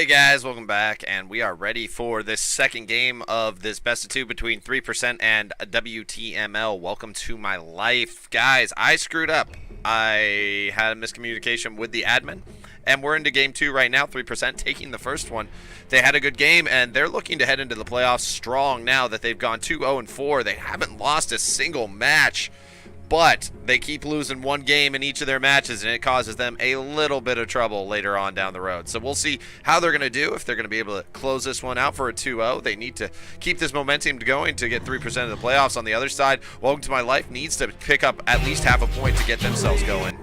Hey guys, welcome back, and we are ready for this second game of this best of two between 3% and WTML. Welcome to my life. Guys, I screwed up. I had a miscommunication with the admin, and we're into game two right now, 3% taking the first one. They had a good game, and they're looking to head into the playoffs strong now that they've gone 2-0-4. They haven't lost a single match, but they keep losing one game in each of their matches, and it causes them a little bit of trouble later on down the road. So we'll see how they're going to do, if they're going to be able to close this one out for a 2-0. They need to keep this momentum going to get 3% of the playoffs. On the other side, Welcome to My Life needs to pick up at least half a point to get themselves going.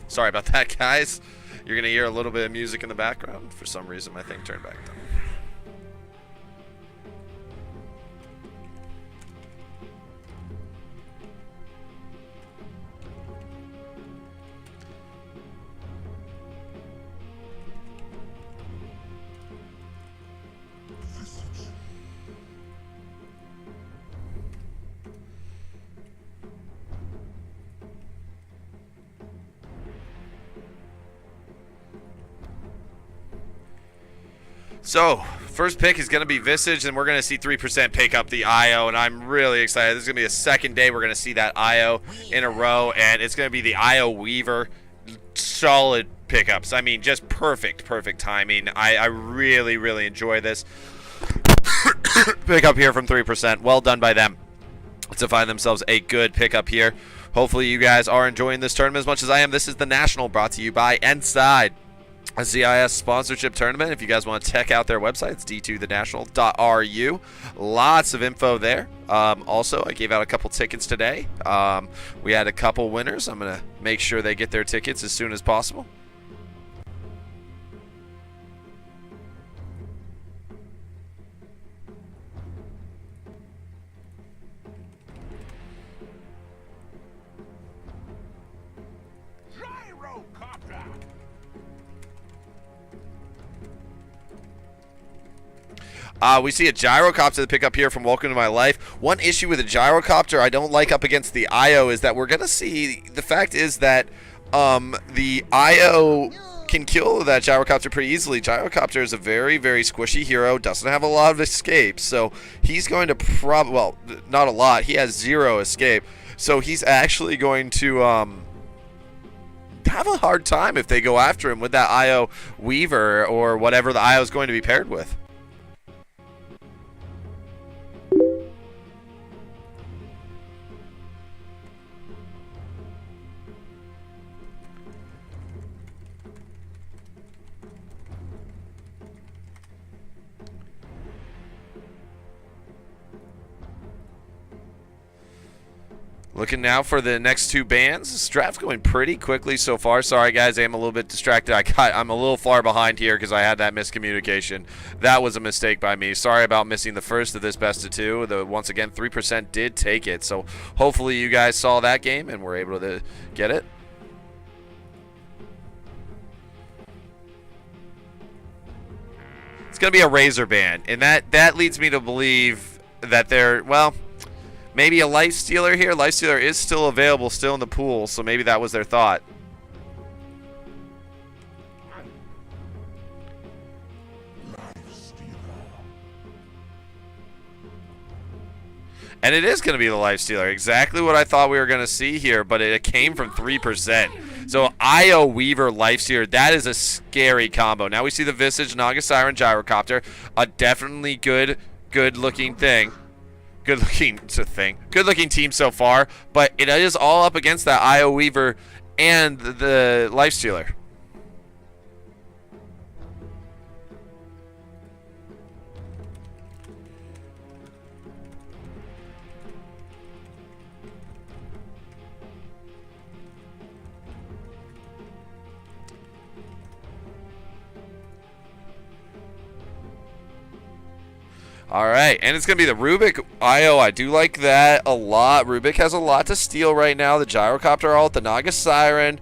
Sorry about that, guys. You're going to hear a little bit of music in the background. For some reason, my thing turned back down. So, first pick is going to be Visage, and we're going to see 3% pick up the IO, and I'm really excited. This is going to be the second day we're going to see that IO in a row, and it's going to be the IO Weaver. Solid pickups. I mean, just perfect timing. I really, really enjoy this pickup here from 3%. Well done by them to find themselves a good pickup here. Hopefully you guys are enjoying this tournament as much as I am. This is the National, brought to you by Inside, a CIS sponsorship tournament. If you guys want to check out their website, it's d2thenational.ru. Lots of info there. Also, I gave out a couple tickets today. We had a couple winners. I'm going to make sure they get their tickets as soon as possible. We see a gyrocopter to pick up here from Welcome to My Life. One issue with a gyrocopter I don't like up against the IO is that we're going to see, the fact is that the IO can kill that gyrocopter pretty easily. Gyrocopter is a very, very squishy hero, doesn't have a lot of escape, so he's going to well, not a lot. He has 0 escape, so he's actually going to have a hard time if they go after him with that IO Weaver or whatever the IO is going to be paired with. Looking now for the next two bands. This draft's going pretty quickly so far. Sorry, guys, I am a little bit distracted. I'm a little far behind here because I had that miscommunication. That was a mistake by me. Sorry about missing the first of this best of two. Once again, 3% did take it. So hopefully you guys saw that game and were able to get it. It's going to be a Razor band, and that leads me to believe that they're, well, maybe a Life Stealer here. Life Stealer is still available, still in the pool, so maybe that was their thought. And it is going to be the Life Stealer. Exactly what I thought we were going to see here, but it came from 3%. So IO Weaver Life Stealer, that is a scary combo. Now we see the Visage, Naga Siren, Gyrocopter. A definitely good looking thing. Good-looking team so far, but it is all up against that IO Weaver and the Life Stealer. Alright, and it's going to be the Rubik IO. I do like that a lot. Rubik has a lot to steal right now. The Gyrocopter ult, the Naga Siren,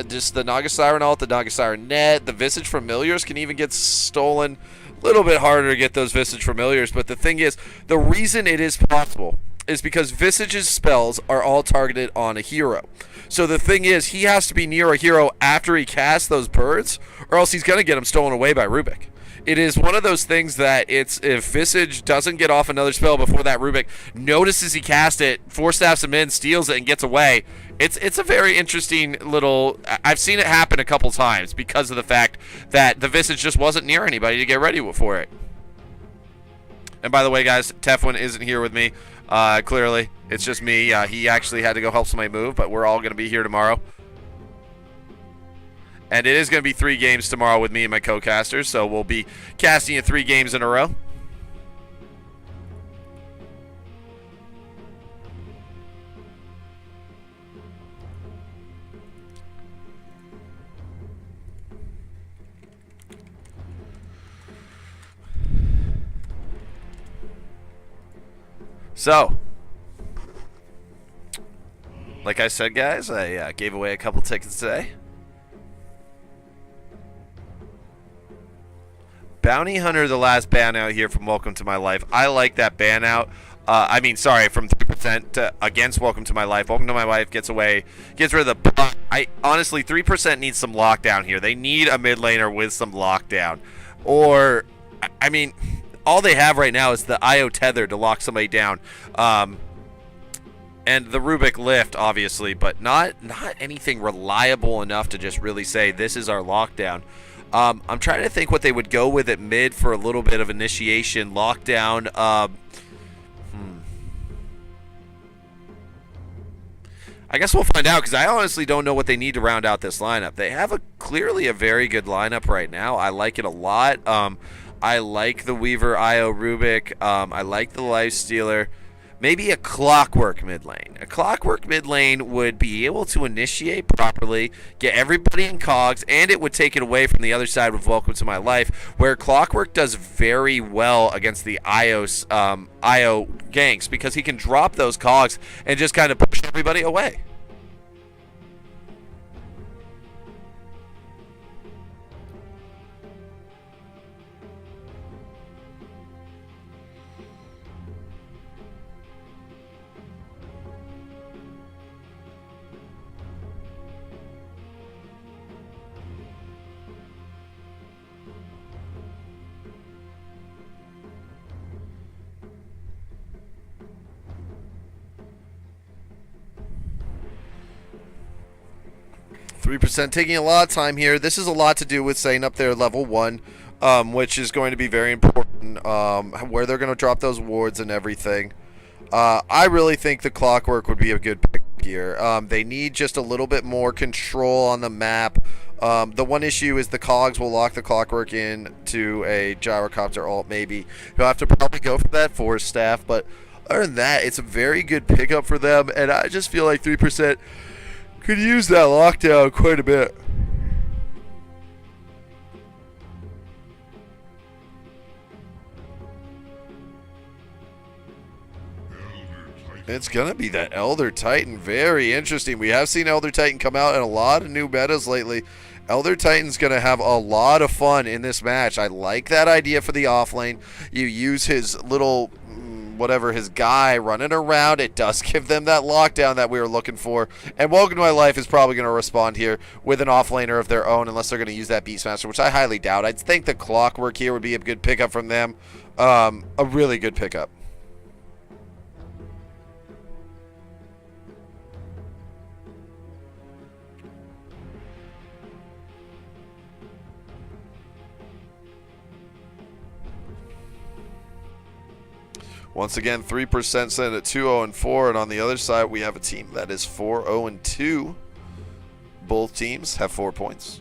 just the Naga Siren ult, the Naga Siren net. The Visage Familiars can even get stolen. A little bit harder to get those Visage Familiars, but the thing is, the reason it is possible is because Visage's spells are all targeted on a hero. So the thing is, he has to be near a hero after he casts those birds, or else he's going to get them stolen away by Rubik. It is one of those things that if Visage doesn't get off another spell before that Rubik notices he cast it, Force Staffs him in, steals it, and gets away, it's a very interesting little... I've seen it happen a couple times because of the fact that the Visage just wasn't near anybody to get ready for it. And by the way, guys, Tefwin isn't here with me, clearly. It's just me. He actually had to go help somebody move, but we're all going to be here tomorrow. And it is going to be 3 games tomorrow with me and my co-casters, so we'll be casting it 3 games in a row. So, like I said, guys, I gave away a couple tickets today. Bounty Hunter, the last ban out here from Welcome to My Life. I like that ban out. From 3% against Welcome to My Life. Welcome to My Life gets away, gets rid of the... honestly, 3% needs some lockdown here. They need a mid laner with some lockdown. Or, I mean, all they have right now is the IO tether to lock somebody down. And the Rubik lift, obviously, but not anything reliable enough to just really say, this is our lockdown. I'm trying to think what they would go with at mid for a little bit of initiation. Lockdown. I guess we'll find out, because I honestly don't know what they need to round out this lineup. They have clearly a very good lineup right now. I like it a lot. I like the Weaver IO Rubik. I like the Lifestealer. Maybe a Clockwork mid lane. A Clockwork mid lane would be able to initiate properly, get everybody in cogs, and it would take it away from the other side with Welcome to My Life, where Clockwork does very well against the IO ganks, because he can drop those cogs and just kind of push everybody away. 3% taking a lot of time here. This is a lot to do with setting up their level 1, which is going to be very important, where they're going to drop those wards and everything. I really think the Clockwork would be a good pick here. They need just a little bit more control on the map. The one issue is the cogs will lock the Clockwork in to a Gyrocopter ult maybe. You'll have to probably go for that Force Staff, but other than that, it's a very good pickup for them, and I just feel like 3% could use that lockdown quite a bit. It's going to be that Elder Titan. Very interesting. We have seen Elder Titan come out in a lot of new metas lately. Elder Titan's going to have a lot of fun in this match. I like that idea for the offlane. You use his little, whatever, his guy running around. It does give them that lockdown that we were looking for. And Welcome to My Life is probably going to respond here with an offlaner of their own, unless they're going to use that Beastmaster, which I highly doubt. I think the Clockwork here would be a good pickup from them. A really good pickup. Once again, 3% set at 2-0-4, and on the other side, we have a team that is 4-0-2. Both teams have 4 points.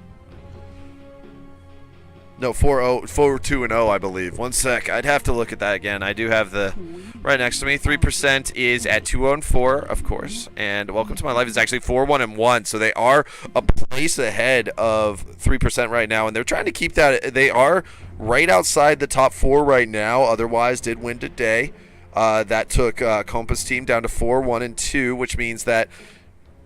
No, 4-2-0, I believe. One sec, I'd have to look at that again. I do have the right next to me. 3% is at 2-0-4, of course, and Welcome to My Life is actually 4-1-1, so they are a place ahead of 3% right now, and they're trying to keep that. They are right outside the top 4 right now. Otherwise, did win today. That took Compass team down to 4-1-2, which means that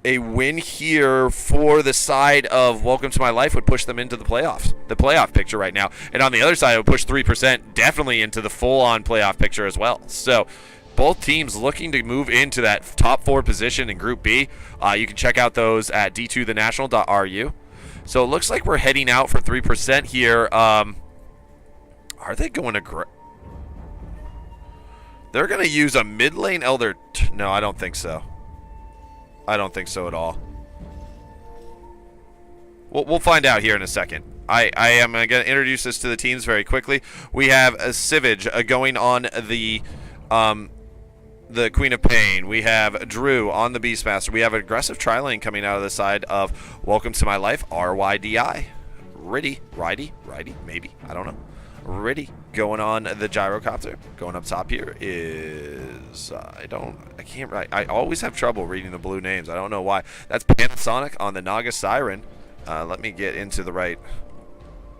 a win here for the side of Welcome to My Life would push them into the playoffs, the playoff picture right now. And on the other side, it would push 3% definitely into the full-on playoff picture as well. So both teams looking to move into that top 4 position in Group B. You can check out those at d2thenational.ru. So it looks like we're heading out for 3% here. Are they going to... They're going to use a mid lane Elder... No, I don't think so. I don't think so at all. We'll find out here in a second. I am going to introduce this to the teams very quickly. We have Savage going on the Queen of Pain. We have Drew on the Beastmaster. We have an aggressive tri-lane coming out of the side of Welcome to My Life, RYDI. Righty, maybe. I don't know. Righty going on the gyrocopter. Going up top here is I always have trouble reading the blue names. I don't know why. That's Panasonic on the Naga Siren. Let me get into the right...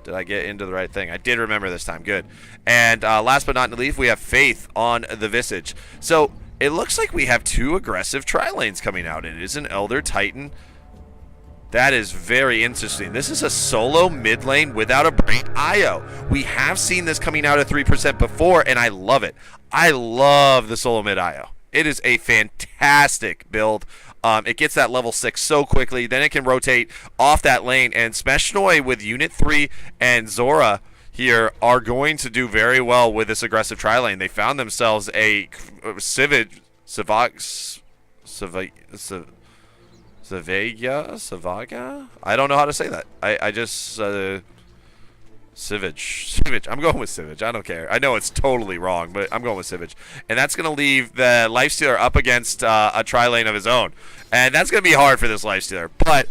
Did I get into the right thing? I did remember this time. Good. And last but not least, we have Faith on the Visage. So it looks like we have 2 aggressive tri-lanes coming out. It is an Elder Titan. That is very interesting. This is a solo mid lane without a brain IO. We have seen this coming out at 3% before, and I love it. I love the solo mid IO. It is a fantastic build. It gets that level 6 so quickly. Then it can rotate off that lane. And Smeshnoi with Unit 3 and Zora here are going to do very well with this aggressive tri-lane. They found themselves a Savaga? I don't know how to say that. I just... Sivage. I'm going with Sivage. I don't care. I know it's totally wrong, but I'm going with Sivage. And that's going to leave the Lifestealer up against a tri-lane of his own. And that's going to be hard for this Lifestealer. But,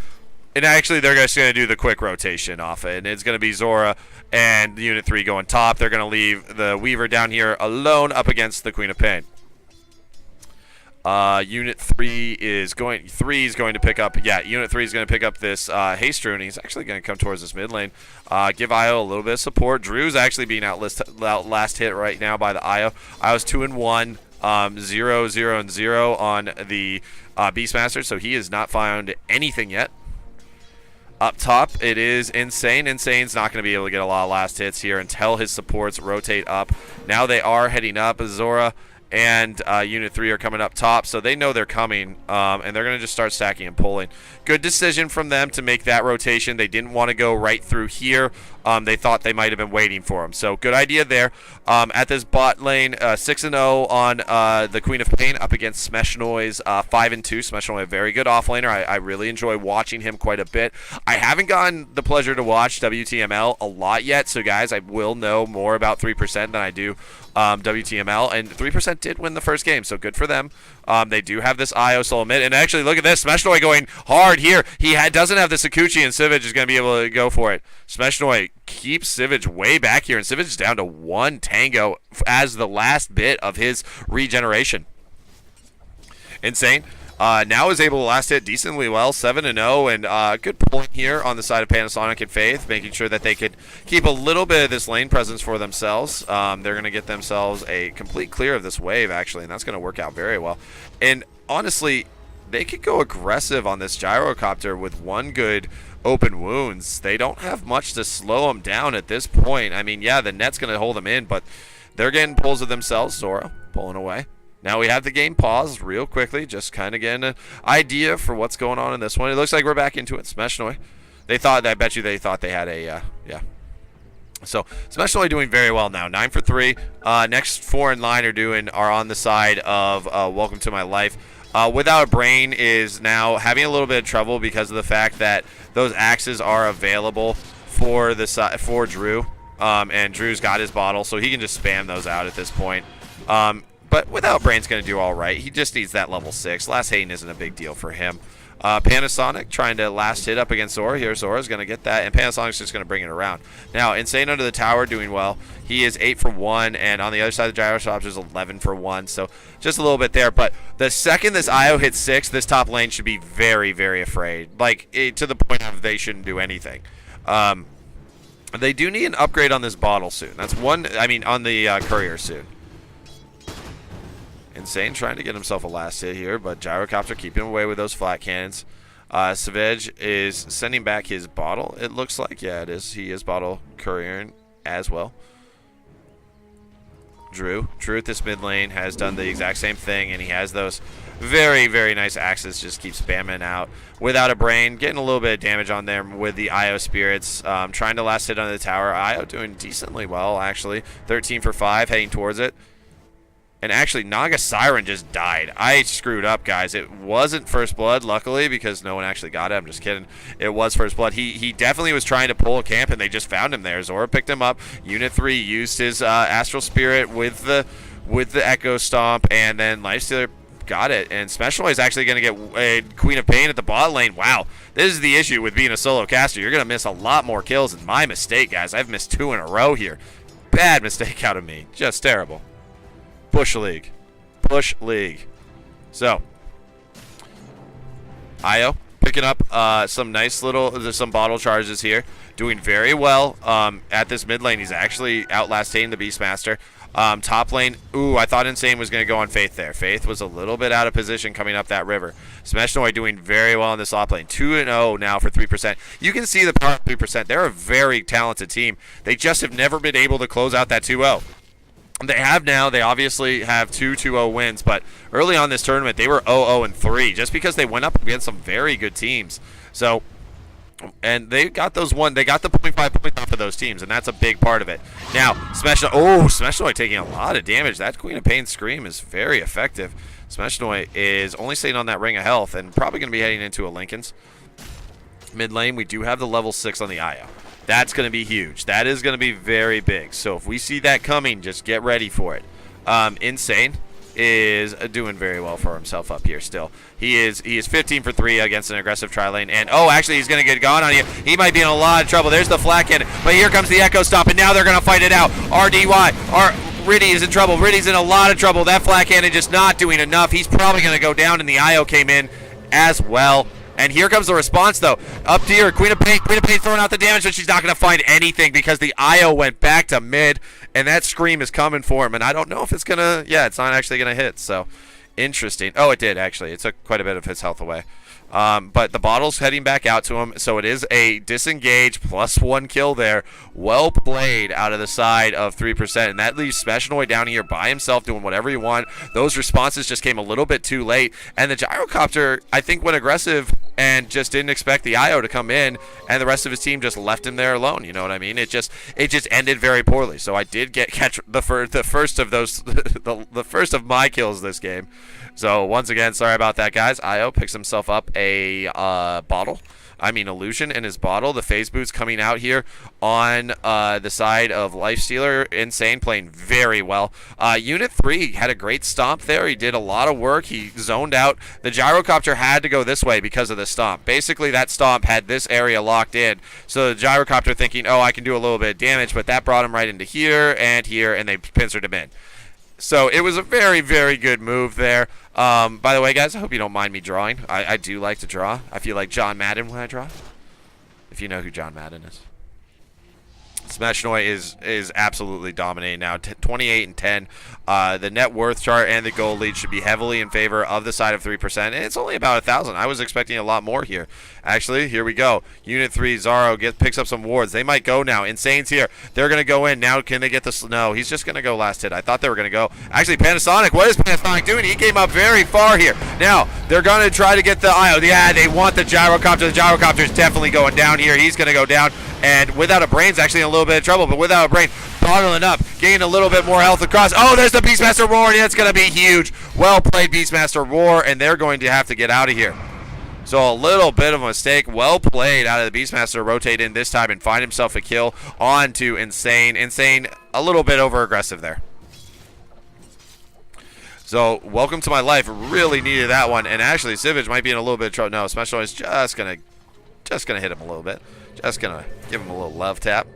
and actually, they're just going to do the quick rotation off it. And it's going to be Zora and Unit 3 going top. They're going to leave the Weaver down here alone up against the Queen of Pain. Unit 3 is going to pick up, Unit 3 is going to pick up this Haste Rune. He's actually going to come towards this mid lane. Give Io a little bit of support. Drew's actually being last hit right now by the Io. Io's 2-1, 0-0-0 on the Beastmaster, so he has not found anything yet. Up top, it is Insane. Insane's not going to be able to get a lot of last hits here until his supports rotate up. Now they are heading up. Zora and Unit 3 are coming up top, so they know they're coming, and they're going to just start stacking and pulling. Good decision from them to make that rotation. They didn't want to go right through here. They thought they might have been waiting for him, so good idea there. At this bot lane, 6-0 on the Queen of Pain up against Smeshnoi's 5-2. Smeshnoi, a very good offlaner. I really enjoy watching him quite a bit. I haven't gotten the pleasure to watch WTML a lot yet, so guys, I will know more about 3% than I do WTML, and 3% did win the first game, so good for them. They do have this IO solo mid, and actually look at this, Smeshnoi going hard here. He doesn't have the Sakuchi, and Sivage is going to be able to go for it. Smeshnoi keeps Sivage way back here, and Sivage is down to 1 tango as the last bit of his regeneration. Insane. Now is able to last hit decently well, 7-0, and good pulling here on the side of Panasonic and Faith, making sure that they could keep a little bit of this lane presence for themselves. They're going to get themselves a complete clear of this wave, actually, and that's going to work out very well. And honestly, they could go aggressive on this gyrocopter with 1 good open wounds. They don't have much to slow them down at this point. I mean, yeah, the net's going to hold them in, but they're getting pulls of themselves. Zora pulling away. Now we have the game paused real quickly, just kind of getting an idea for what's going on in this one. It looks like we're back into it. Smeshnoi. I bet you they thought they had a, yeah. So Smeshnoi doing very well now. 9 for 3. Next 4 in line are on the side of Welcome to My Life. Without a Brain is now having a little bit of trouble because of the fact that those axes are available for Drew. And Drew's got his bottle, so he can just spam those out at this point. But Without Brain's going to do all right. He just needs that level 6. Last Hayden isn't a big deal for him. Panasonic trying to last hit up against Zora. Here Zora's going to get that, and Panasonic's just going to bring it around. Now, Insane under the tower doing well. He is 8 for 1, and on the other side of the gyro shops is 11 for 1. So just a little bit there. But the second this IO hits 6, this top lane should be very, very afraid. To the point of they shouldn't do anything. They do need an upgrade on this bottle soon. That's on the courier soon. Insane trying to get himself a last hit here, but Gyrocopter keeping away with those flat cannons. Savage is sending back his bottle, it looks like. Yeah, it is. He is bottle couriering as well. Drew at this mid lane has done the exact same thing, and he has those very, very nice axes. Just keep spamming out without a brain, getting a little bit of damage on them with the Io spirits, trying to last hit on the tower. Io doing decently well, actually. 13 for 5, heading towards it. And actually, Naga Siren just died. I screwed up, guys. It wasn't First Blood, luckily, because no one actually got it. I'm just kidding. It was First Blood. He definitely was trying to pull a camp, and they just found him there. Zora picked him up. Unit 3 used his Astral Spirit with the Echo Stomp, and then Lifestealer got it. And Special is actually going to get a Queen of Pain at the bot lane. Wow. This is the issue with being a solo caster. You're going to miss a lot more kills. It's my mistake, guys. I've missed 2 in a row here. Bad mistake out of me. Just terrible. Bush League. Bush League. So, Io picking up some nice little, some bottle charges here. Doing very well at this mid lane. He's actually outlasting the Beastmaster. Top lane, ooh, I thought Insane was going to go on Faith there. Faith was a little bit out of position coming up that river. Smeshnoi doing very well in this top lane. 2-0 now for 3%. You can see the power of 3%. They're a very talented team. They just have never been able to close out that 2-0. They have now. They obviously have 2-2-0 wins, but early on this tournament, they were 0-0-3 just because they went up against some very good teams. So, and they got those they got the 0.5 points off of those teams, and that's a big part of it. Now, Smeshnoi taking a lot of damage. That Queen of Pain Scream is very effective. Smeshnoi is only staying on that Ring of Health and probably going to be heading into a Lincoln's. Mid lane, we do have the level 6 on the Io. That's going to be huge. That is going to be very big. So if we see that coming, just get ready for it. Insane is doing very well for himself up here still. He is 15 for 3 against an aggressive tri-lane. And, actually, he's going to get gone on you. He might be in a lot of trouble. There's the flak cannon. But here comes the Echo Stomp, and now they're going to fight it out. Riddy is in trouble. Riddy's in a lot of trouble. That flak cannon just not doing enough. He's probably going to go down, and the Io came in as well. And here comes the response, though. Up here, Queen of Pain throwing out the damage, but she's not going to find anything because the Io went back to mid, and that Scream is coming for him. And I don't know if it's going to, it's not actually going to hit. So, interesting. Oh, it did, actually. It took quite a bit of his health away. But the bottle's heading back out to him, so it is a disengage +1 kill there. Well played out of the side of 3%, and that leaves Smeshnoi down here by himself doing whatever he wants. Those responses just came a little bit too late, and the Gyrocopter, I think, went aggressive and just didn't expect the Io to come in, and the rest of his team just left him there alone. You know what I mean? It just ended very poorly. So I did catch the first of those, the first of my kills this game. So once again, sorry about that, guys. Io picks himself up a illusion in his bottle. The phase boots coming out here on the side of Lifestealer. Insane playing very well. Unit 3 had a great stomp there. He did a lot of work. He zoned out. The Gyrocopter had to go this way because of the stomp. Basically, that stomp had this area locked in. So the Gyrocopter thinking, I can do a little bit of damage, but that brought him right into here, and they pincered him in. So it was a very, very good move there. By the way, guys, I hope you don't mind me drawing. I do like to draw. I feel like John Madden when I draw. If you know who John Madden is. Smeshnoi is absolutely dominating now. 28 and 10. The net worth chart and the gold lead should be heavily in favor of the side of 3%. And it's only about 1,000. I was expecting a lot more here. Actually, here we go. Unit 3, Zaro picks up some wards. They might go now. Insane's here. They're going to go in. Now, can they get this? No, he's just going to go last hit. I thought they were going to go. Actually, Panasonic, what is Panasonic doing? He came up very far here. Now, they're going to try to get the Io. Yeah, they want the Gyrocopter. The Gyrocopter is definitely going down here. He's going to go down. And without a brain's actually in a little bit of trouble, but without a brain, bottling up, gaining a little bit more health across. Oh, there's the Beastmaster Roar, and that's going to be huge. Well played, Beastmaster Roar, and they're going to have to get out of here. So a little bit of a mistake. Well played out of the Beastmaster. Rotate in this time and find himself a kill on to Insane. Insane, a little bit over-aggressive there. So, welcome to my life. Really needed that one. And actually, Sivage might be in a little bit of trouble. No, Smeshnoi is just gonna hit him a little bit. Just gonna give him a little love tap.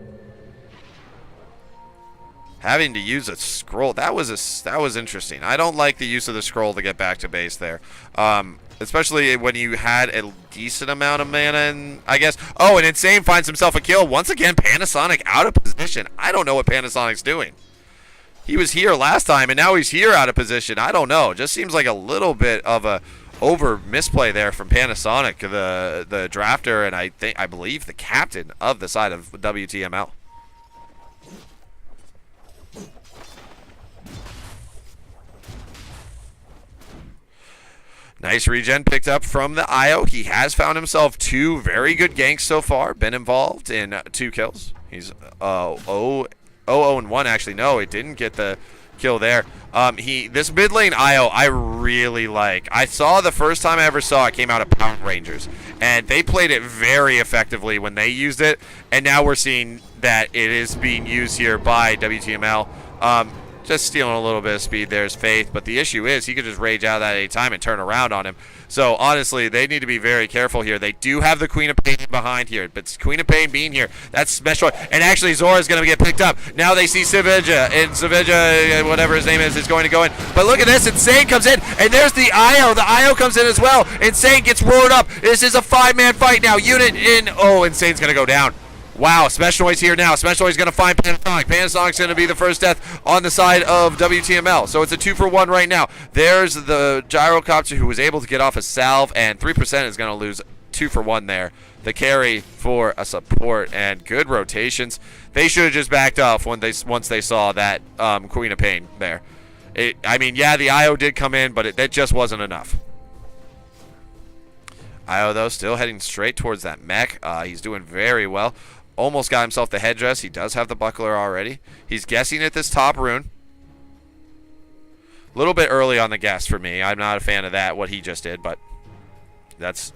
Having to use a scroll, that was interesting. I don't like the use of the scroll to get back to base there. Especially when you had a decent amount of mana, and I guess. Oh, and Insane finds himself a kill. Once again, Panasonic out of position. I don't know what Panasonic's doing. He was here last time, and now he's here out of position. I don't know. Just seems like a little bit of a over misplay there from Panasonic, the drafter, and I believe the captain of the side of WTML. Nice regen picked up from the IO. He has found himself 2 very good ganks so far. Been involved in 2 kills. He's 0-1 actually. No, it didn't get the kill there. This mid lane IO I really like. I saw the first time I ever saw it came out of Power Rangers, and they played it very effectively when they used it, and now we're seeing that it is being used here by WTML. Just stealing a little bit of speed there is Faith, but the issue is he could just rage out at any time and turn around on him. So honestly, they need to be very careful here. They do have the Queen of Pain behind here, but Queen of Pain being here, that's special. And actually, Zora is going to get picked up. Now they see Savija, and Savija, whatever his name is going to go in. But look at this, Insane comes in, and there's the IO. The IO comes in as well. Insane gets roared up. This is a 5-man fight now. Unit in. Oh, Insane's going to go down. Wow, Special Noise here now. Special Noise is going to find Panasonic. Panasonic's going to be the first death on the side of WTML. So it's a 2-for-1 right now. There's the Gyrocopter who was able to get off a salve, and 3% is going to lose 2-for-1 there. The carry for a support, and good rotations. They should have just backed off once they saw that Queen of Pain there. I mean, yeah, the IO did come in, but that just wasn't enough. IO, though, still heading straight towards that mech. He's doing very well. Almost got himself the headdress. He does have the buckler already. He's guessing at this top rune. A little bit early on the guess for me. I'm not a fan of that, what he just did, but that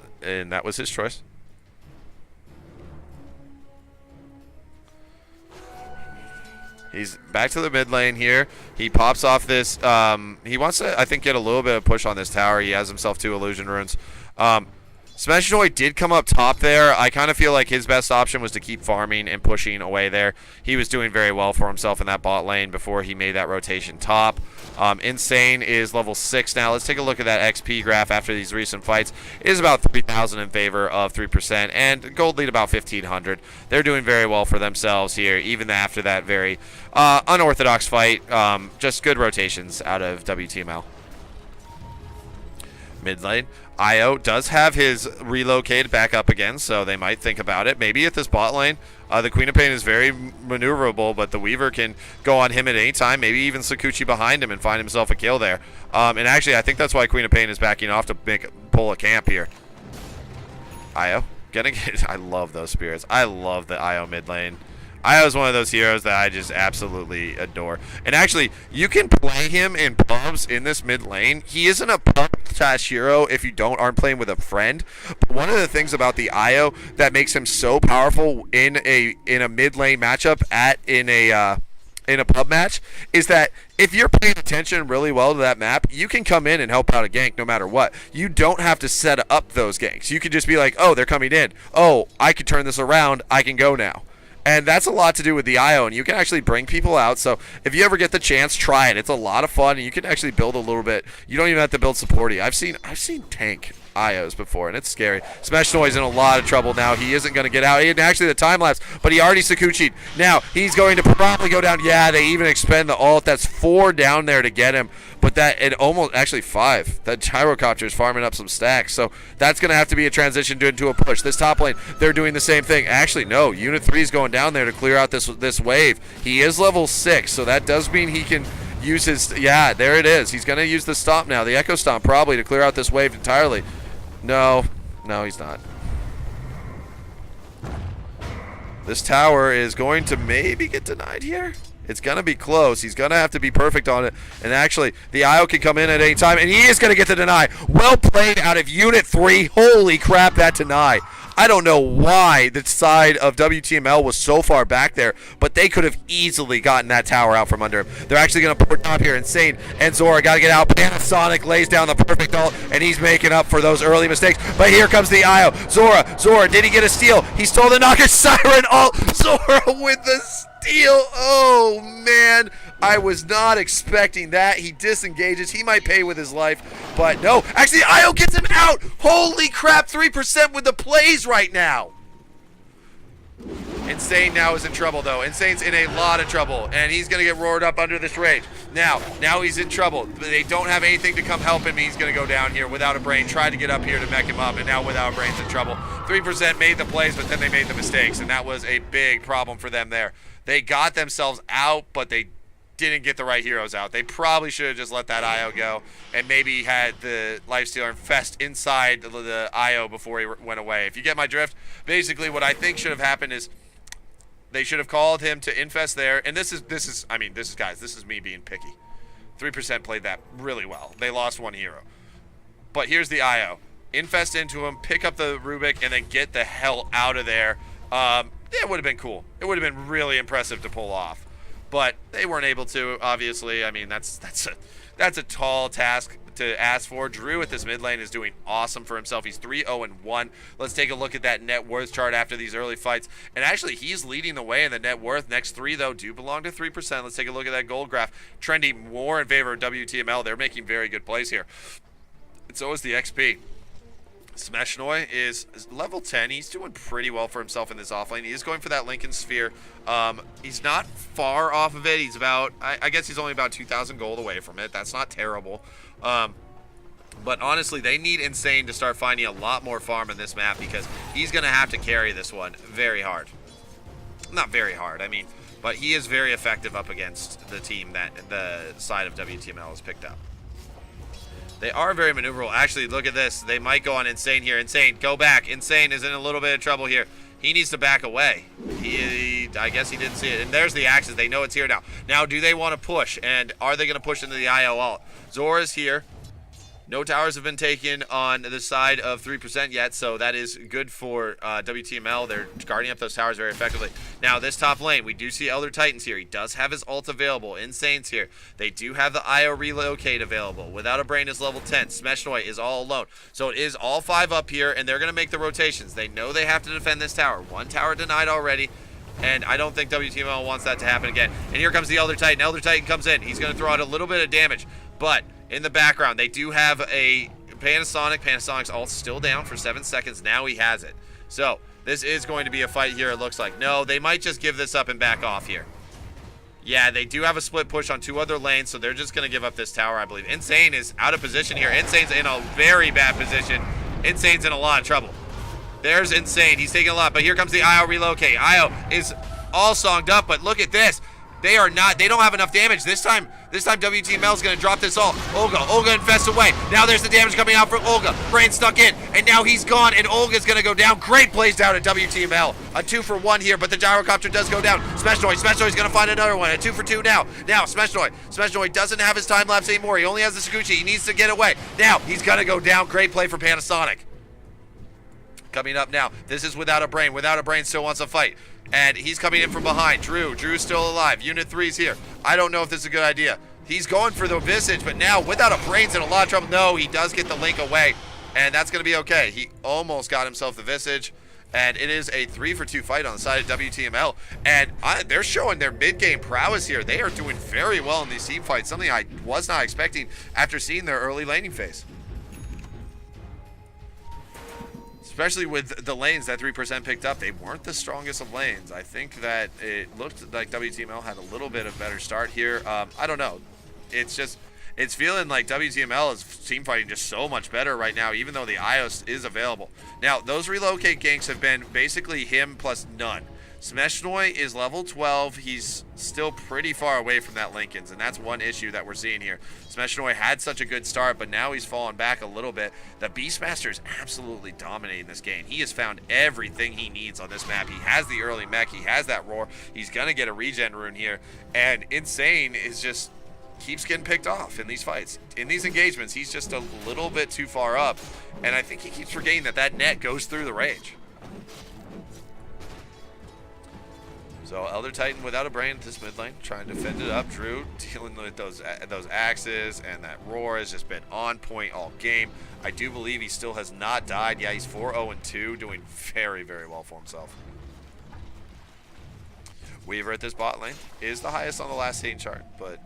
was his choice. He's back to the mid lane here. He pops off this. He wants to, I think, get a little bit of push on this tower. He has himself 2 illusion runes. Smeshnoid did come up top there. I kind of feel like his best option was to keep farming and pushing away there. He was doing very well for himself in that bot lane before he made that rotation top. Insane is level 6 now. Let's take a look at that XP graph after these recent fights. It is about 3,000 in favor of 3%, and gold lead about 1,500. They're doing very well for themselves here, even after that very unorthodox fight. Just good rotations out of WTML. Mid lane. IO does have his relocated back up again, so they might think about it. Maybe at this bot lane, the Queen of Pain is very maneuverable, but the Weaver can go on him at any time, maybe even Sakuchi behind him and find himself a kill there. And actually, I think that's why Queen of Pain is backing off to pull a camp here. IO, I love those spirits. I love the IO mid lane. IO is one of those heroes that I just absolutely adore. And actually, you can play him in pubs in this mid lane. He isn't a pub-slash hero if you aren't playing with a friend. But one of the things about the IO that makes him so powerful in a mid lane matchup in a pub match is that if you're paying attention really well to that map, you can come in and help out a gank no matter what. You don't have to set up those ganks. You can just be like, oh, they're coming in. Oh, I can turn this around. I can go now. And that's a lot to do with the IO, and you can actually bring people out. So if you ever get the chance, try it. It's a lot of fun, and you can actually build a little bit. You don't even have to build supporty. I've seen tank IOs before, and it's scary. Smash Noise in a lot of trouble now. He isn't going to get out. And actually, the time lapse, but he already Sakuchi'd. Now he's going to probably go down. Yeah, they even expend the ult. That's 4 down there to get him. But actually 5. That Gyrocopter is farming up some stacks. So that's going to have to be a transition into a push. This top lane, they're doing the same thing. Actually, no. Unit 3 is going down there to clear out this wave. He is level 6, so that does mean he can use his... Yeah, there it is. He's going to use the stomp now. The Echo Stomp probably to clear out this wave entirely. No, he's not. This tower is going to maybe get denied here. It's going to be close. He's going to have to be perfect on it. And actually, the IO can come in at any time, and he is going to get the deny. Well played out of Unit 3. Holy crap, that deny. I don't know why the side of WTML was so far back there, but they could have easily gotten that tower out from under him. They're actually going to port top here. Insane and Zora got to get out. Panasonic lays down the perfect ult, and he's making up for those early mistakes. But here comes the IO. Zora, did he get a steal? He stole the knocker. Siren ult. Zora with the steal. Oh, man. I was not expecting that. He disengages. He might pay with his life, but no. Actually, IO gets him out. Holy crap, 3% with the plays right now. Insane now is in trouble, though. Insane's in a lot of trouble, and he's going to get roared up under this rage. Now he's in trouble. They don't have anything to come help him. He's going to go down here without a brain. Tried to get up here to mech him up, and now without a brain's in trouble. 3% made the plays, but then they made the mistakes, and that was a big problem for them there. They got themselves out, but they didn't get the right heroes out. They probably should have just let that IO go and maybe had the Lifestealer infest inside the IO before he went away. If you get my drift, basically what I think should have happened is they should have called him to infest there. And this is guys, this is me being picky. 3% played that really well. They lost one hero. But here's the IO. Infest into him, pick up the Rubik, and then get the hell out of there. It would have been cool. It would have been really impressive to pull off. But they weren't able to, obviously. I mean, that's a tall task to ask for. Drew at this mid lane is doing awesome for himself. He's 3-0-1. Let's take a look at that net worth chart after these early fights. And actually, he's leading the way in the net worth. Next three, though, do belong to 3%. Let's take a look at that gold graph. Trending more in favor of WTML. They're making very good plays here. And so is the XP. Smeshnoi is level 10. He's doing pretty well for himself in this offlane. He is going for that Lincoln Sphere. He's not far off of it. He's about, I guess he's only about 2,000 gold away from it. That's not terrible. But honestly, they need Insane to start finding a lot more farm in this map because he's going to have to carry this one very hard. Not very hard, I mean, but he is very effective up against the team that the side of WTML has picked up. They are very maneuverable. Actually, look at this. They might go on Insane here. Insane, go back. Insane is in a little bit of trouble here. He needs to back away. I guess he didn't see it. And there's the axes. They know it's here now. Now, do they want to push? And are they going to push into the IO ult? Zora's here. No towers have been taken on the side of 3% yet, so that is good for WTML. They're guarding up those towers very effectively. Now, this top lane, we do see Elder Titans here. He does have his ult available. Insane's here. They do have the IO relocate available. Without a Brain is level 10. Smeshnoi is all alone. So it is all 5 up here, and they're going to make the rotations. They know they have to defend this tower. 1 tower denied already. And I don't think WTML wants that to happen again. And here comes the Elder Titan. Elder Titan comes in. He's going to throw out a little bit of damage. But in the background, they do have a Panasonic. Panasonic's ult still down for 7 seconds. Now he has it. So this is going to be a fight here, it looks like. No, they might just give this up and back off here. Yeah, they do have a split push on 2 other lanes, so they're just going to give up this tower, I believe. Insane is out of position here. Insane's in a very bad position. Insane's in a lot of trouble. There's Insane. He's taking a lot, but here comes the IO relocate. IO is all songed up, but look at this. They don't have enough damage. This time WTML is going to drop this all. Olga infests away. Now there's the damage coming out from Olga. Brain stuck in, and now he's gone, and Olga's going to go down. Great plays down at WTML. A 2-for-1 here, but the gyrocopter does go down. Smeshnoi's going to find another one. A 2-for-2 now. Now, Smeshnoi doesn't have his time lapse anymore. He only has the Sakuchi. He needs to get away. Now, he's going to go down. Great play for Panasonic. Coming up now. This is Without a Brain. Without a Brain still wants to fight. And he's coming in from behind. Drew's still alive. Unit 3's here. I don't know if this is a good idea. He's going for the Visage, but now Without a Brain's in a lot of trouble. No, he does get the link away, and that's going to be okay. He almost got himself the Visage, and it is a 3-for-2 fight on the side of WTML. And they're showing their mid-game prowess here. They are doing very well in these team fights, something I was not expecting after seeing their early laning phase. Especially with the lanes that 3% picked up. They weren't the strongest of lanes. I think that it looked like WTML had a little bit of better start here. I don't know. It's feeling like WTML is team fighting just so much better right now, even though the IOS is available. Now, those relocate ganks have been basically him plus none. Smeshnoi is level 12. He's still pretty far away from that Lincoln's, and that's one issue that we're seeing here. Smeshnoi had such a good start, but now he's fallen back a little bit. The Beastmaster is absolutely dominating this game. He has found everything he needs on this map. He has the early mech. He has that roar. He's going to get a regen rune here, and Insane is just keeps getting picked off in these fights. In these engagements, he's just a little bit too far up, and I think he keeps forgetting that net goes through the rage. So Elder Titan Without a Brain at this mid lane, trying to defend it up. Drew dealing with those axes, and that roar has just been on point all game. I do believe he still has not died. Yeah, he's 4-0-2, doing very, very well for himself. Weaver at this bot lane is the highest on the last scene chart, but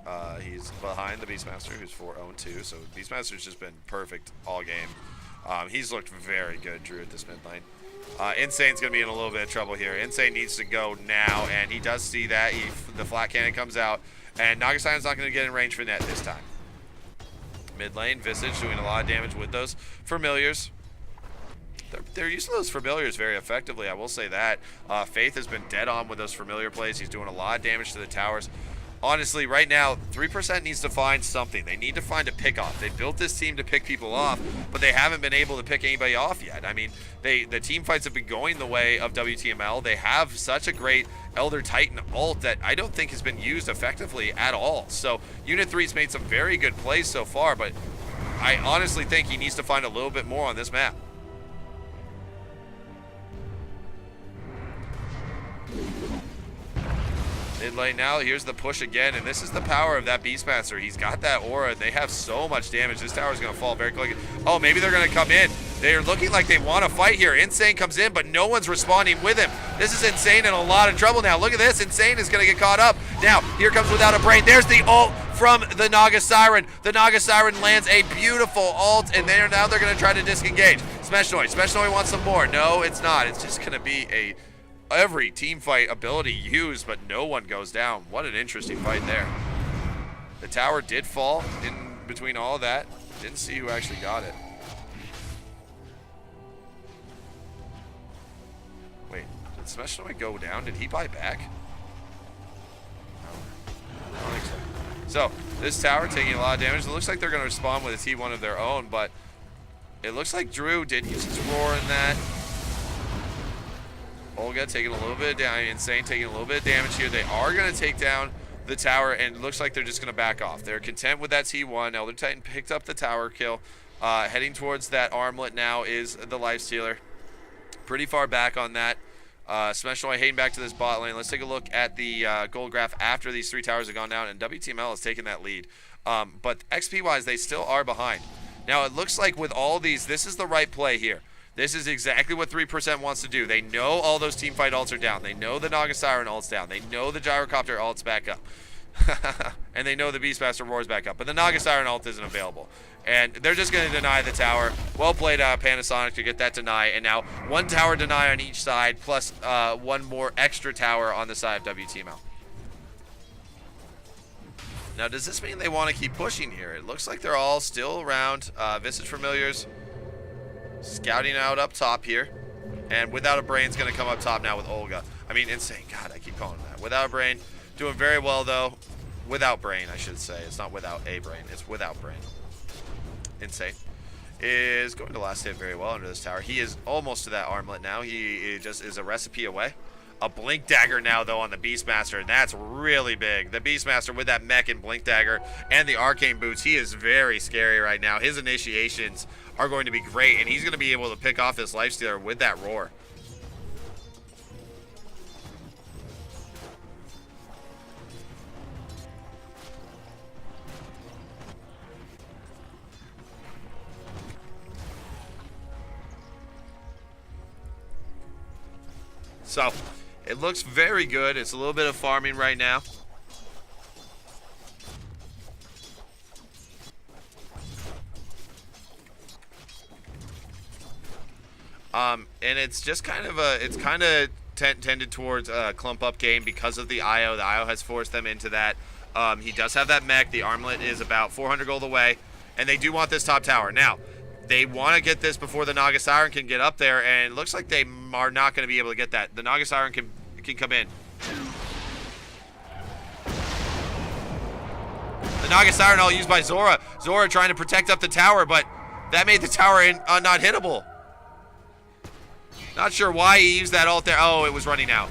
he's behind the Beastmaster, who's 4-0-2. So Beastmaster's just been perfect all game. He's looked very good, Drew, at this mid lane. Insane's going to be in a little bit of trouble here. Insane needs to go now, and he does see that. The flat cannon comes out, and Nagasayan's not going to get in range for net this time. Mid lane, Visage doing a lot of damage with those familiars. They're using those familiars very effectively, I will say that. Faith has been dead on with those familiar plays. He's doing a lot of damage to the towers. honestly, right now, 3% needs to find something. They need to find a pick-off. They built this team to pick people off, but they haven't been able to pick anybody off yet. I mean, the team fights have been going the way of WTML. They have such a great Elder Titan ult that I don't think has been used effectively at all. So Unit 3's made some very good plays so far, but I honestly think he needs to find a little bit more on this map. Mid lane now, here's the push again, and this is the power of that Beastmaster. He's got that aura. They have so much damage. This tower is going to fall very quickly. Oh, maybe they're going to come in. They are looking like they want to fight here. Insane comes in, but no one's responding with him. This is Insane in a lot of trouble now. Look at this. Insane is going to get caught up. Now, here comes Without a Brain. There's the ult from the Naga Siren. The Naga Siren lands a beautiful ult, and now they're going to try to disengage. Smash Noise. Smash Noise wants some more. No, it's not. It's just going to be every team fight ability used, but no one goes down. What an interesting fight there. The tower did fall in between all of that. Didn't see who actually got it. Wait, did Smash Noise go down? Did he buy back? No, I don't think so. So, this tower taking a lot of damage. It looks like they're going to respond with a T1 of their own, but it looks like Drew did use his roar in that. Olga taking a little bit of damage. Insane taking a little bit of damage here. They are going to take down the tower, and it looks like they're just going to back off. They're content with that T1. Elder Titan picked up the tower kill. Heading towards that armlet now is the Lifestealer. Pretty far back on that. Smash Noise heading back to this bot lane. Let's take a look at the gold graph after these 3 towers have gone down, and WTML has taken that lead. But XP-wise, they still are behind. Now, it looks like with all these, this is the right play here. This is exactly what 3% wants to do. They know all those teamfight ults are down. They know the Naga Siren ult's down. They know the Gyrocopter ult's back up. And they know the Beastmaster roar's back up. But the Naga Siren ult isn't available. And they're just going to deny the tower. Well played Panasonic to get that deny. And now 1 tower deny on each side, plus 1 more extra tower on the side of WTML. Now, does this mean they want to keep pushing here? It looks like they're all still around. Visage Familiars scouting out up top here. And Without a Brain's going to come up top now with Olga. I mean, Insane. God, I keep calling him that. Without a Brain. Doing very well, though. Without Brain, I should say. It's not without a brain. It's without Brain. Insane is going to last hit very well under this tower. He is almost to that armlet now. He just is a recipe away. A Blink Dagger now, though, on the Beastmaster, and that's really big. The Beastmaster with that mech and Blink Dagger and the Arcane Boots, he is very scary right now. His initiations are going to be great, and he's going to be able to pick off this Lifestealer with that roar. So, it looks very good. It's a little bit of farming right now. And it's just kind of tended towards a clump up game because of the IO. The IO has forced them into that. He does have that mech. The armlet is about 400 gold away, and they do want this top tower. Now, they want to get this before the Naga Siren can get up there, and it looks like they are not going to be able to get that. The Naga Siren can come in. The Naga Siren all used by Zora. Zora trying to protect up the tower, but that made the tower not hittable. Not sure why he used that ult there. Oh, it was running out.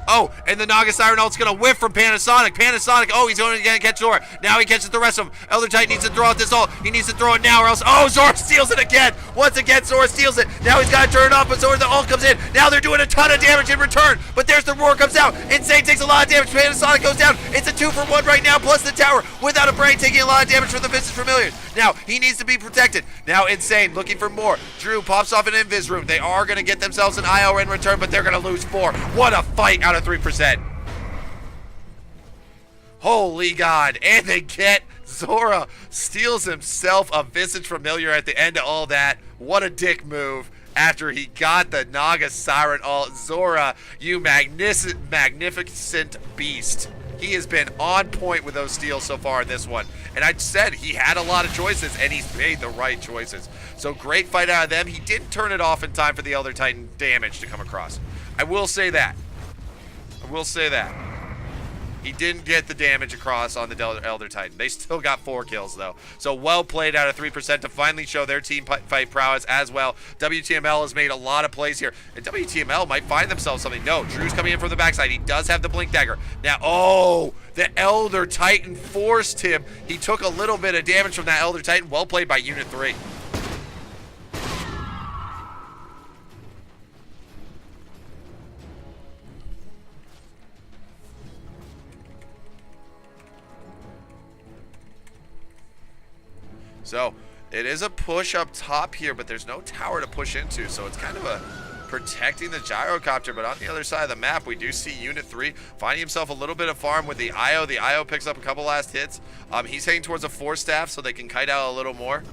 Oh, and the Naga Siren ult's going to whiff from Panasonic. Panasonic, oh, he's going to catch Zora. Now he catches the rest of them. Elder Titan needs to throw out this ult. He needs to throw it now or else. Oh, Zora steals it again. Once again, Zora steals it. Now he's got to turn it off, but Zora, the ult comes in. Now they're doing a ton of damage in return. But there's the roar comes out. Insane takes a lot of damage. Panasonic goes down. It's a 2-for-1 right now, plus the tower. Without a Brain taking a lot of damage from the Visage Familiars. Now, he needs to be protected. Now, Insane looking for more. Drew pops off an invis room. They are going to get themselves an IO in return, but they're going to lose 4. What a fight out of 3%. Holy God. And they get Zora. Steals himself a Visage Familiar at the end of all that. What a dick move. After he got the Naga Siren ult. Zora, you magnificent beast. He has been on point with those steals so far in this one. And I said he had a lot of choices, and he's made the right choices. So great fight out of them. He didn't turn it off in time for the Elder Titan damage to come across. I will say that. I will say that. He didn't get the damage across on the Elder Titan. They still got 4 kills, though. So well played out of 3% to finally show their team fight prowess as well. WTML has made a lot of plays here. And WTML might find themselves something. No, Drew's coming in from the backside. He does have the Blink Dagger. Now, oh, the Elder Titan forced him. He took a little bit of damage from that Elder Titan. Well played by Unit 3. So, it is a push up top here, but there's no tower to push into, so it's kind of a protecting the gyrocopter. But on the other side of the map, we do see Unit 3 finding himself a little bit of farm with the IO. The IO picks up a couple last hits. He's heading towards a 4-staff so they can kite out a little more.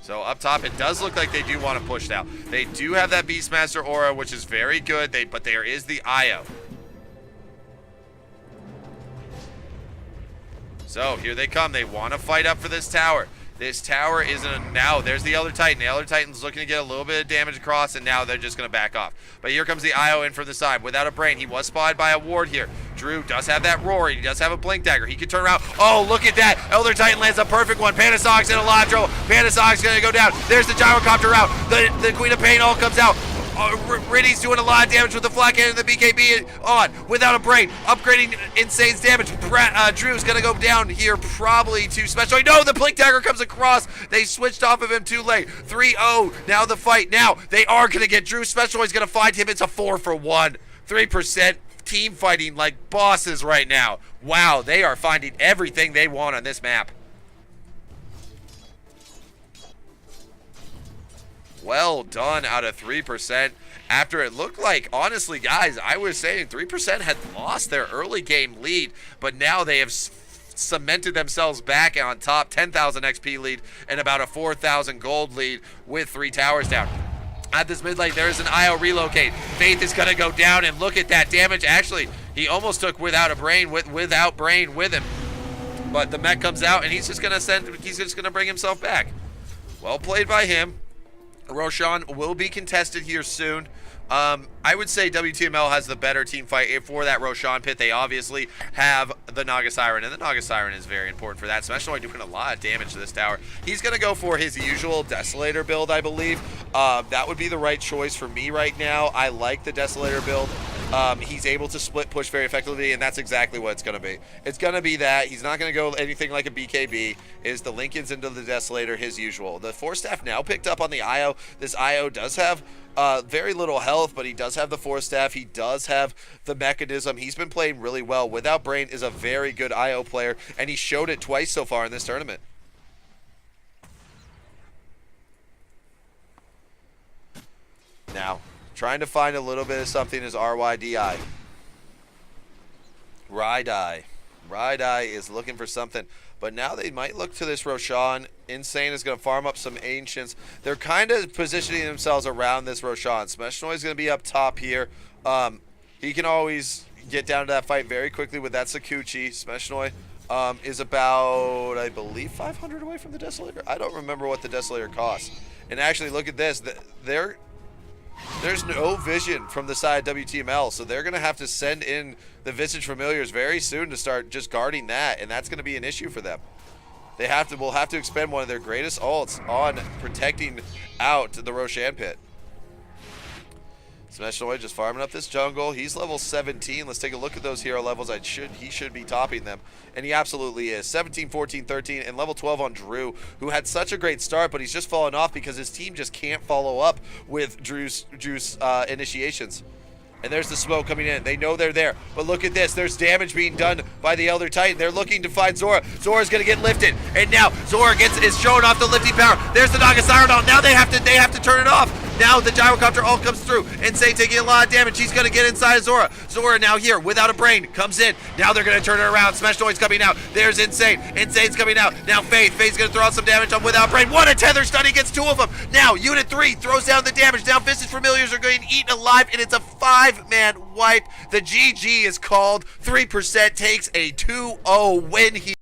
So up top, it does look like they do want to push now. They do have that Beastmaster aura, which is very good, but there is the IO. So here they come. They want to fight up for this tower. This tower isn't now. There's the Elder Titan. The Elder Titan's looking to get a little bit of damage across, and now they're just going to back off. But here comes the IO in from the side without a brain. He was spotted by a ward here. Drew does have that roar. He does have a Blink Dagger. He can turn around. Oh, look at that. Elder Titan lands a perfect one. Panasog's in a lot of trouble. Panasog's going to go down. There's the gyrocopter out. The Queen of Pain all comes out. Riddy's doing a lot of damage with the Flak Cannon and the BKB on without a brain, upgrading Insane's damage. Drew's gonna go down here probably to Special. No, the Blink Dagger comes across. They switched off of him too late. 3-0. Now the fight. Now they are gonna get Drew. Special is gonna find him. It's a 4-for-1. 3% team fighting like bosses right now. Wow, they are finding everything they want on this map. Well done out of 3%. After it looked like, honestly, guys, I was saying 3% had lost their early game lead, but now they have cemented themselves back on top. 10,000 XP lead and about a 4,000 gold lead with 3 towers down. At this mid lane, there is an IO relocate. Faith is going to go down, and look at that damage. Actually, he almost took without brain with him. But the mech comes out, and he's just going to bring himself back. Well played by him. Roshan will be contested here soon. I would say WTML has the better team fight for that Roshan pit. They obviously have the Naga Siren, and the Naga Siren is very important for that. Smeshnoid doing a lot of damage to this tower. He's going to go for his usual Desolator build, I believe. That would be the right choice for me right now. I like the Desolator build. He's able to split push very effectively, and that's exactly what it's going to be. It's going to be that. He's not going to go anything like a BKB. Is the Lincolns into the Desolator his usual. The 4-staff now picked up on the IO. This IO does have very little health, but he does have the 4-staff. He does have the mechanism. He's been playing really well. Without Brain is a very good IO player, and he showed it twice so far in this tournament. Now, trying to find a little bit of something is RYDI. Rydai is looking for something. But now they might look to this Roshan. Insane is going to farm up some Ancients. They're kind of positioning themselves around this Roshan. Smeshnoid is going to be up top here. He can always get down to that fight very quickly with that Sakuchi. Smeshnoid is about, I believe, 500 away from the Desolator. I don't remember what the Desolator costs. And actually, look at this. There's no vision from the side of WTML, so they're going to have to send in the Visage Familiars very soon to start just guarding that, and that's going to be an issue for them. Will have to expend one of their greatest ults on protecting out the Roshan pit. Smeshnoid just farming up this jungle. He's level 17. Let's take a look at those hero levels. He should be topping them, and he absolutely is. 17, 14, 13, and level 12 on Drew, who had such a great start, but he's just fallen off because his team just can't follow up with Drew's initiations. And there's the smoke coming in. They know they're there. But look at this. There's damage being done by the Elder Titan. They're looking to find Zora. Zora's going to get lifted. And now Zora is showing off the lifting power. There's the Naga Siren. Now they have to turn it off. Now the gyrocopter all comes through. Insane taking a lot of damage. He's going to get inside of Zora. Zora now here without a brain comes in. Now they're going to turn it around. Smeshnoid's coming out. There's Insane. Insane's coming out. Now Faith's going to throw out some damage on without brain. What a tether stun. He gets 2 of them. Now Unit 3 throws down the damage. Now Visage Familiars are getting eaten alive, and it's a 5-man wipe. The GG is called. 3% takes a 2-0 win here.